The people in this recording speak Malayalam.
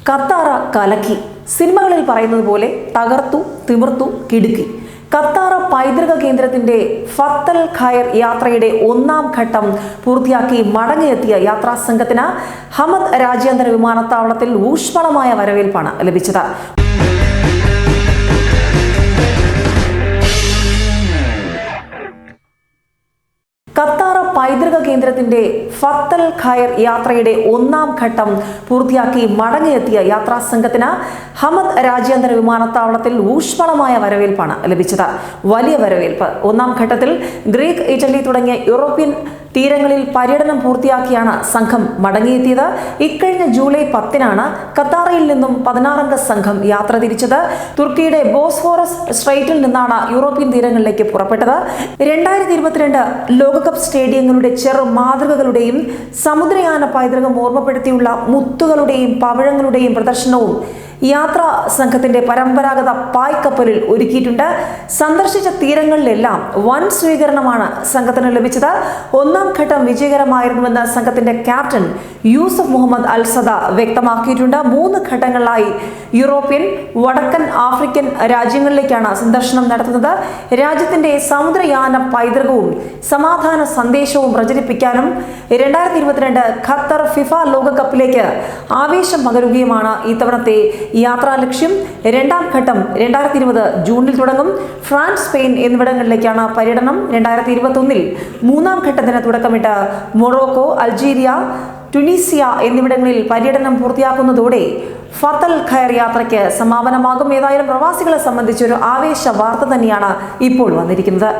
കത്താറ കലക്കി. സിനിമകളിൽ പറയുന്നത് പോലെ തകർത്തു, തിമിർത്തു, കിടുക്കി. കത്താറ പൈതൃക കേന്ദ്രത്തിന്റെ ഫത്തൽ ഖൈർ യാത്രയുടെ 1ാം ഘട്ടം പൂർത്തിയാക്കി മടങ്ങിയെത്തിയ യാത്രാ സംഘത്തിന് ഹമദ് രാജ്യാന്തര വിമാനത്താവളത്തിൽ ഊഷ്മളമായ വരവേൽപ്പാണ് ലഭിച്ചത്. കത്താറ പൈതൃക കേന്ദ്രത്തിന്റെ ഫത്തൽ ഖൈർ യാത്രയുടെ 1ാം ഘട്ടം പൂർത്തിയാക്കി മടങ്ങിയെത്തിയ യാത്രാ സംഘത്തിന് ഹമദ് രാജ്യാന്തര വിമാനത്താവളത്തിൽ ഊഷ്മളമായ വരവേൽപ്പാണ് ലഭിച്ചത്. വലിയ വരവേൽപ്പ്. 1ാം ഘട്ടത്തിൽ ഗ്രീക്ക്, ഇറ്റലി തുടങ്ങിയ യൂറോപ്യൻ തീരങ്ങളിൽ പര്യടനം പൂർത്തിയാക്കിയാണ് സംഘം മടങ്ങിയെത്തിയത്. ഇക്കഴിഞ്ഞ ജൂലൈ 10-നാണ് കത്താറയിൽ നിന്നും 16-അംഗ സംഘം യാത്ര തിരിച്ചത്. തുർക്കിയുടെ ബോസ്ഫോറസ് സ്ട്രെയ്റ്റിൽ നിന്നാണ് യൂറോപ്യൻ തീരങ്ങളിലേക്ക് പുറപ്പെട്ടത്. 2022 ലോകകപ്പ് സ്റ്റേഡിയങ്ങളുടെ ചെറു മാതൃകകളുടെയും സമുദ്രയാന പൈതൃകം ഓർമ്മപ്പെടുത്തിയുള്ള മുത്തുകളുടെയും പവിഴങ്ങളുടെയും പ്രദർശനവും യാത്രാ സംഘത്തിന്റെ പരമ്പരാഗത പായ്ക്കപ്പലിൽ ഒരുക്കിയിട്ടുണ്ട്. സന്ദർശിച്ച തീരങ്ങളിലെല്ലാം വൻ സ്വീകരണമാണ് സംഘത്തിന് ലഭിച്ചത്. 1ാം ഘട്ടം വിജയകരമായിരുന്നുവെന്ന് സംഘത്തിന്റെ ക്യാപ്റ്റൻ യൂസഫ് മുഹമ്മദ് അൽ സദ വ്യക്തമാക്കിയിട്ടുണ്ട്. 3 ഘട്ടങ്ങളിലായി യൂറോപ്യൻ, വടക്കൻ ആഫ്രിക്കൻ രാജ്യങ്ങളിലേക്കാണ് സന്ദർശനം നടത്തുന്നത്. രാജ്യത്തിന്റെ സമുദ്രയാന പൈതൃകവും സമാധാന സന്ദേശവും പ്രചരിപ്പിക്കാനും 2022 ഖത്തർ ഫിഫ ലോകകപ്പിലേക്ക് ആവേശം പകരുകയുമാണ് ഇത്തവണത്തെ യാത്രാ ലക്ഷ്യം. 2ാം ഘട്ടം 2020 ജൂണിൽ തുടങ്ങും. ഫ്രാൻസ്, സ്പെയിൻ എന്നിവിടങ്ങളിലേക്കാണ് പര്യടനം. 2021 3ാം ഘട്ടത്തിന് തുടക്കമിട്ട് മൊറോക്കോ, അൾജീരിയ, ട്യൂണീസിയ എന്നിവിടങ്ങളിൽ പര്യടനം പൂർത്തിയാക്കുന്നതോടെ ഫത്തൽ ഖൈർ യാത്രയ്ക്ക് സമാപനമാകും. ഏതായാലും പ്രവാസികളെ സംബന്ധിച്ചൊരു ആവേശ വാർത്ത തന്നെയാണ് ഇപ്പോൾ വന്നിരിക്കുന്നത്.